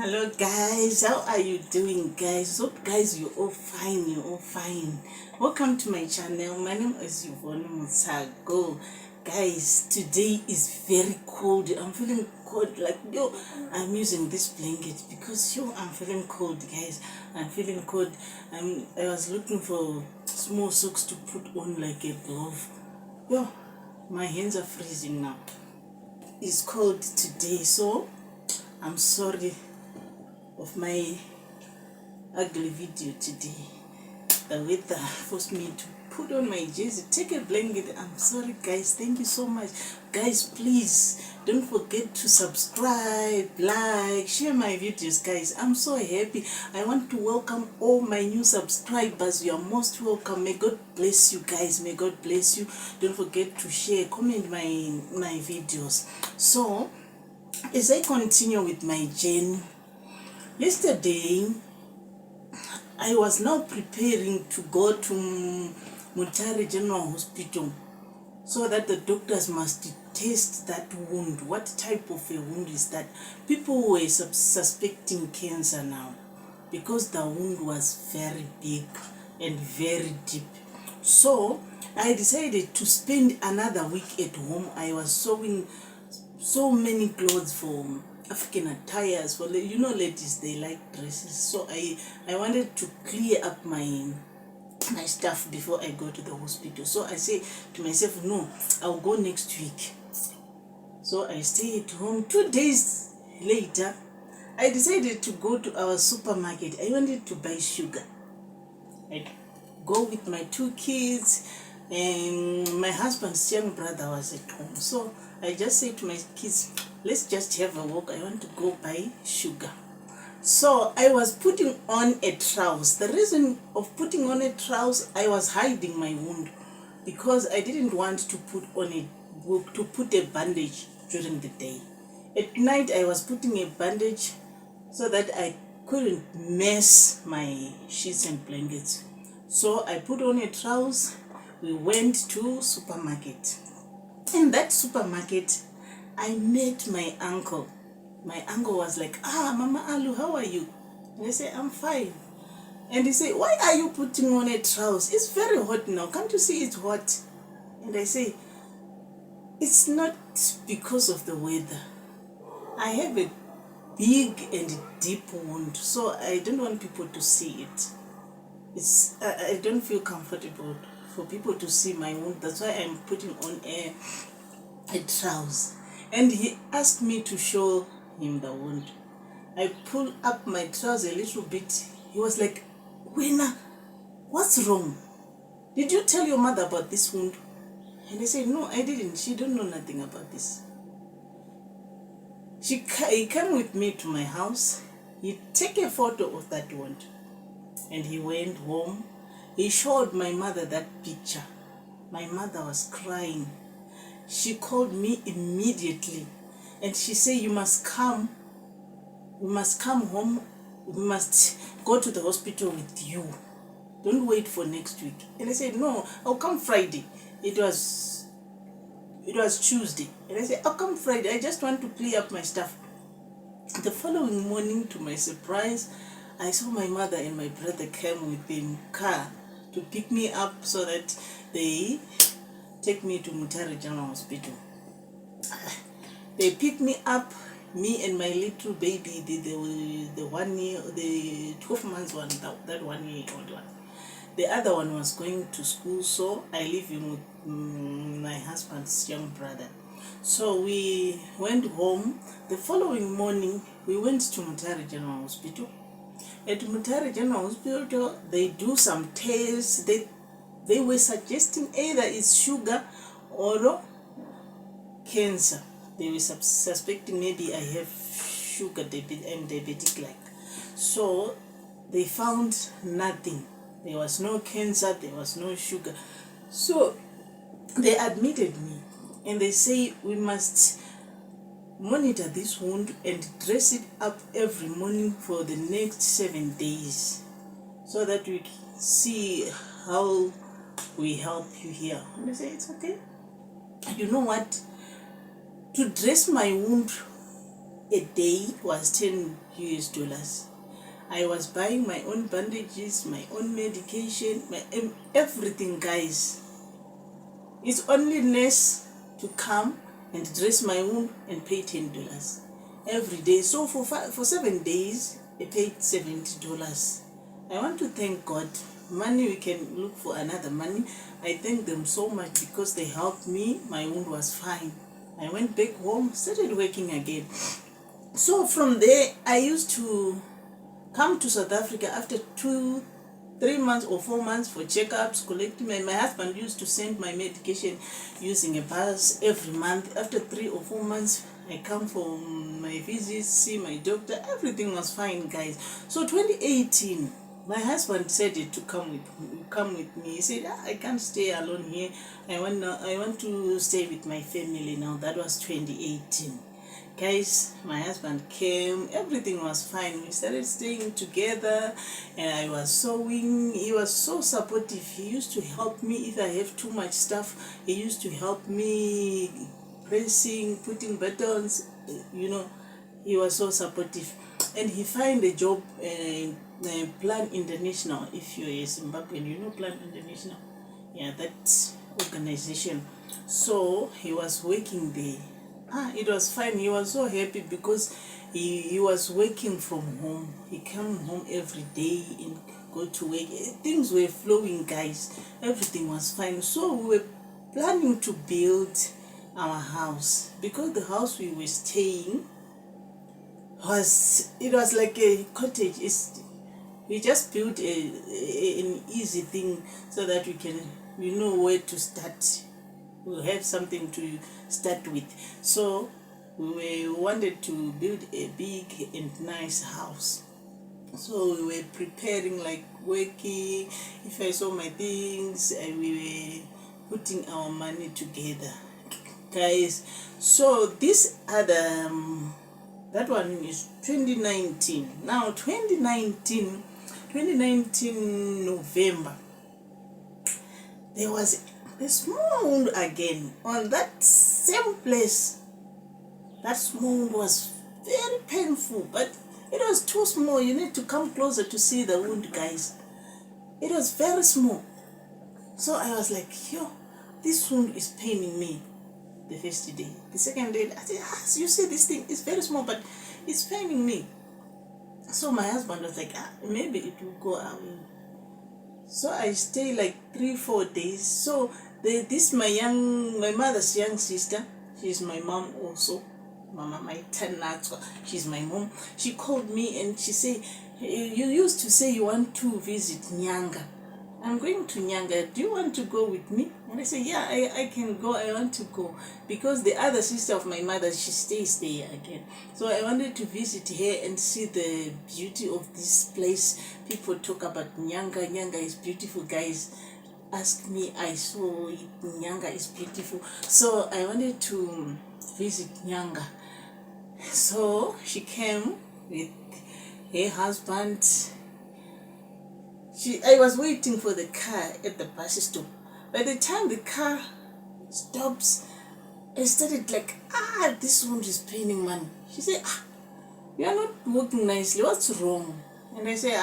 Hello guys, how are you doing guys? Hope guys you're all fine. Welcome to my channel. My name is Zimbabwe Mutare. Guys, today is very cold. I'm feeling cold, like I'm using this blanket because I'm feeling cold guys. I'm feeling cold. I was looking for small socks to put on like a glove. My hands are freezing now. It's cold today, so I'm sorry of my ugly video today. The weather forced me to put on my jersey, take a blanket. I'm sorry guys, thank you so much guys. Please don't forget to subscribe, like, share my videos guys. I'm so happy. I want to welcome all my new subscribers. You are most welcome. May God bless you guys. May God bless you. Don't forget to share, comment my videos. So as I continue with my journey, yesterday, I was now preparing to go to Mutare General Hospital so that the doctors must test that wound. What type of a wound is that? People were suspecting cancer now because the wound was very big and very deep. So I decided to spend another week at home. I was sewing so many clothes for African attires for ladies, they like dresses. So I wanted to clear up my stuff before I go to the hospital. So I say to myself, no, I'll go next week. So I stayed at home. 2 days later, I decided to go to our supermarket. I wanted to buy sugar. I'd go with my 2 kids, and my husband's young brother was at home. So I just said to my kids, let's just have a walk. I want to go buy sugar. So I was putting on a trouser. The reason of putting on a trouser, I was hiding my wound because I didn't want to put a bandage during the day. At night I was putting a bandage so that I couldn't mess my sheets and blankets. So I put on a trouser. We went to supermarket. In that supermarket, I met my uncle. My uncle was like, Mama Alu, how are you? And I said, I'm fine. And he said, why are you putting on a trouser? It's very hot now. Can't you see it's hot? And I say, it's not because of the weather. I have a big and deep wound, so I don't want people to see it. I don't feel comfortable for people to see my wound. That's why I'm putting on a trouser. And he asked me to show him the wound. I pulled up my trouser a little bit. He was like, Wena, what's wrong? Did you tell your mother about this wound? And I said, no, I didn't. She don't know nothing about this. He came with me to my house. He took a photo of that wound. And he went home. He showed my mother that picture. My mother was crying. She called me immediately and she said, you must come home, we must go to the hospital with you. Don't wait for next week. And I said, no, I'll come Friday. It was Tuesday. And I said, I'll come Friday. I just want to clear up my stuff. The following morning, to my surprise, I saw my mother and my brother came with a car to pick me up so that they take me to Mutare General Hospital. They picked me up, me and my little baby, the 1 year, the 12 months one, that 1 year old one. The other one was going to school, so I live with my husband's young brother. So we went home. The following morning, we went to Mutare General Hospital. At Mutare General Hospital, they do some tests. They were suggesting either it's sugar or cancer. They were suspecting maybe I have sugar, I'm diabetic like. So they found nothing. There was no cancer, there was no sugar. So they admitted me and they say we must monitor this wound and dress it up every morning for the next 7 days so that we can see how we help you here. And I say, it's okay. You know what? To dress my wound a day was 10 US dollars. I was buying my own bandages, my own medication, my everything, guys. It's only nurse to come and dress my wound and pay $10 every day. So for 7 days, I paid $70. I want to thank God. Money, we can look for another money. I thank them so much because they helped me. My wound was fine. I went back home, started working again. So from there, I used to come to South Africa after 3 months or 4 months for checkups, collecting my husband used to send my medication using a bus every month. After 3 or 4 months, I come for my visits, see my doctor. Everything was fine, guys. So 2018, my husband decided to come with me. He said, I can't stay alone here. I want to stay with my family now. That was 2018. Guys, my husband came, everything was fine. We started staying together and I was sewing. He was so supportive. He used to help me if I have too much stuff. He used to help me pressing, putting buttons, he was so supportive. And he found a job in Plan International. If you're a Zimbabwean, you know Plan International. Yeah, that organization. So he was working there. It was fine. He was so happy because he was working from home. He came home every day and go to work. Things were flowing, guys. Everything was fine. So we were planning to build our house because the house we were staying was like a cottage. We just built an easy thing so that we know where to start. We'll have something to start with. So we wanted to build a big and nice house. So we were preparing, like working. If I saw my things, we were putting our money together, guys. So this other that one is 2019. Now 2019 November, there was a small wound again on that same place. That small wound was very painful, but it was too small. You need to come closer to see the wound, guys. It was very small. So I was like, this wound is paining me. The first day. The second day, I said, you see, this thing is very small, but it's paining me. So my husband was like, maybe it will go away. So I stay like 3-4 days. So my mother's young sister, she's my mom also. Mama, my Tanatwa, she's my mom. She called me and she said, you used to say you want to visit Nyanga. I'm going to Nyanga. Do you want to go with me? And I said, yeah, I can go. I want to go. Because the other sister of my mother, she stays there again. So I wanted to visit her and see the beauty of this place. People talk about Nyanga. Nyanga is beautiful, guys. Ask me, I saw it. Nyanga is beautiful. So I wanted to visit Nyanga. So she came with her husband. I was waiting for the car at the bus stop. By the time the car stops, I started like, this wound is paining, man. She said, you are not walking nicely. What's wrong? And I said,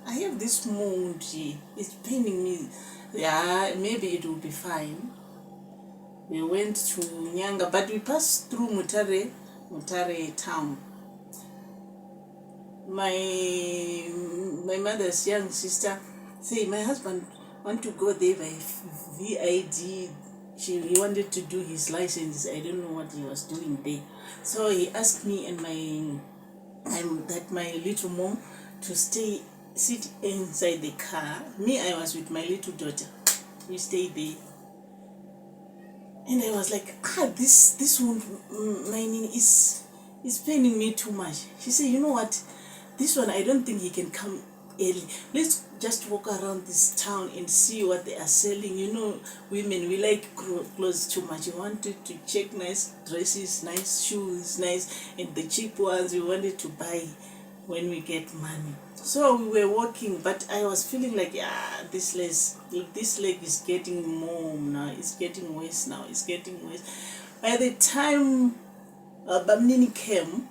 I have this wound here. It's paining me. Yeah, maybe it will be fine. We went to Nyanga, but we passed through Mutare town. My mother's young sister said, my husband want to go there by VID. He wanted to do his license. I don't know what he was doing there. So he asked me and my little mom to sit inside the car. Me, I was with my little daughter. We stayed there. And I was like, this wound, mine is paining me too much. She said, you know what? This one, I don't think he can come early. Let's just walk around this town and see what they are selling. You know, women, we like clothes too much. We wanted to check nice dresses, nice shoes, and the cheap ones we wanted to buy when we get money. So we were walking, but I was feeling like, this leg is getting more now. It's getting worse now. It's getting worse. By the time Bamnini came.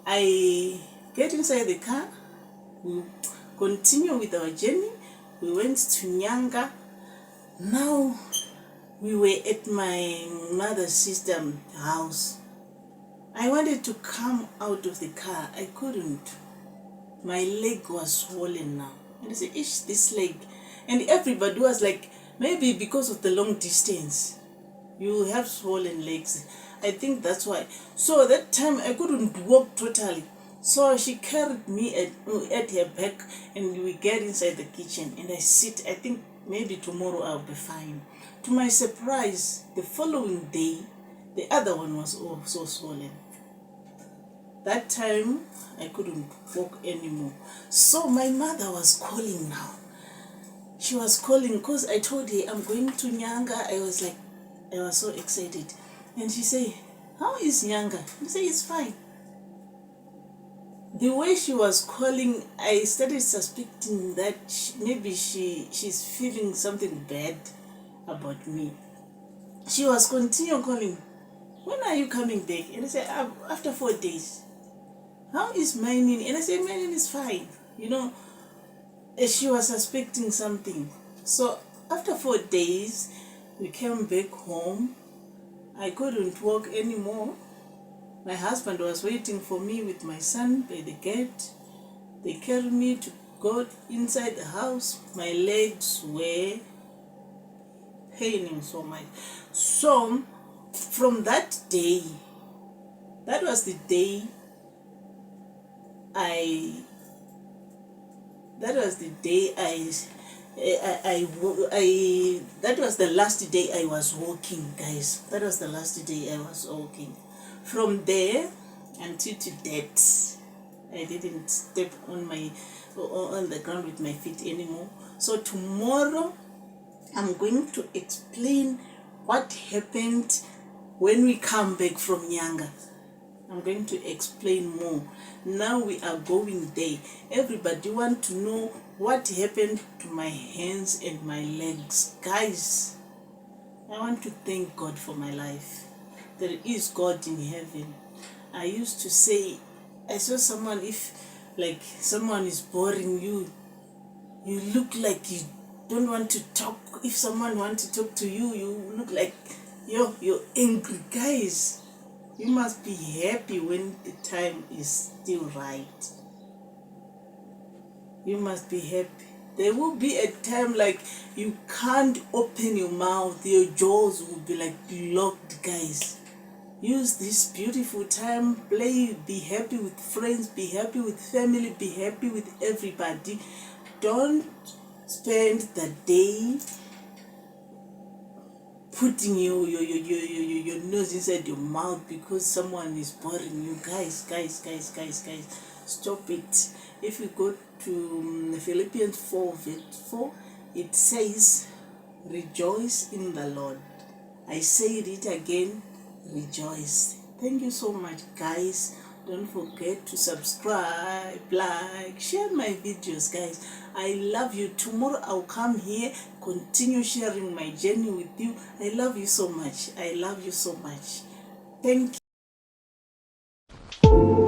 I get inside the car. We continue with our journey. We went to Nyanga. Now we were at my mother's sister's house. I wanted to come out of the car. I couldn't. My leg was swollen now. And I said, ish, this leg. And everybody was like, maybe because of the long distance, you have swollen legs. I think that's why. So that time I couldn't walk totally. So she carried me at her back, and we get inside the kitchen and I sit. I think maybe tomorrow I'll be fine. To my surprise, the following day, the other one was also swollen. That time I couldn't walk anymore. So my mother was calling now. She was calling because I told her I'm going to Nyanga. I was so excited. And she said, how is Nyanga? I said, it's fine. The way she was calling, I started suspecting that maybe she's feeling something bad about me. She was continuing calling, when are you coming back? And I said, after 4 days. How is Mainin? And I said, Mainin is fine. You know, she was suspecting something. So after 4 days, we came back home. I couldn't walk anymore. My husband was waiting for me with my son by the gate. They carried me to go inside the house. My legs were paining so much. So from that day, that was the day that was the last day I was walking, guys. That was the last day I was walking. From there until to that, I didn't step on the ground with my feet anymore. So tomorrow I'm going to explain what happened when we come back from Nyanga. I'm going to explain more. Now we are going there. Everybody want to know what happened to my hands and my legs. Guys, I want to thank God for my life. There is God in heaven. I used to say, I saw someone, if like someone is boring you, you look like you don't want to talk. If someone wants to talk to you, you look like you're angry. Guys, you must be happy when the time is still right. You must be happy. There will be a time like you can't open your mouth. Your jaws will be like locked, guys. Use this beautiful time. Play. Be happy with friends. Be happy with family. Be happy with everybody. Don't spend the day putting your nose inside your mouth because someone is bothering you. Guys, stop it. If you go to Philippians 4 verse 4, it says, rejoice in the Lord. I say it again, rejoice. Thank you so much, guys. Don't forget to subscribe, like, share my videos, guys. I love you. Tomorrow I'll come here, continue sharing my journey with you. I love you so much. I love you so much. Thank you.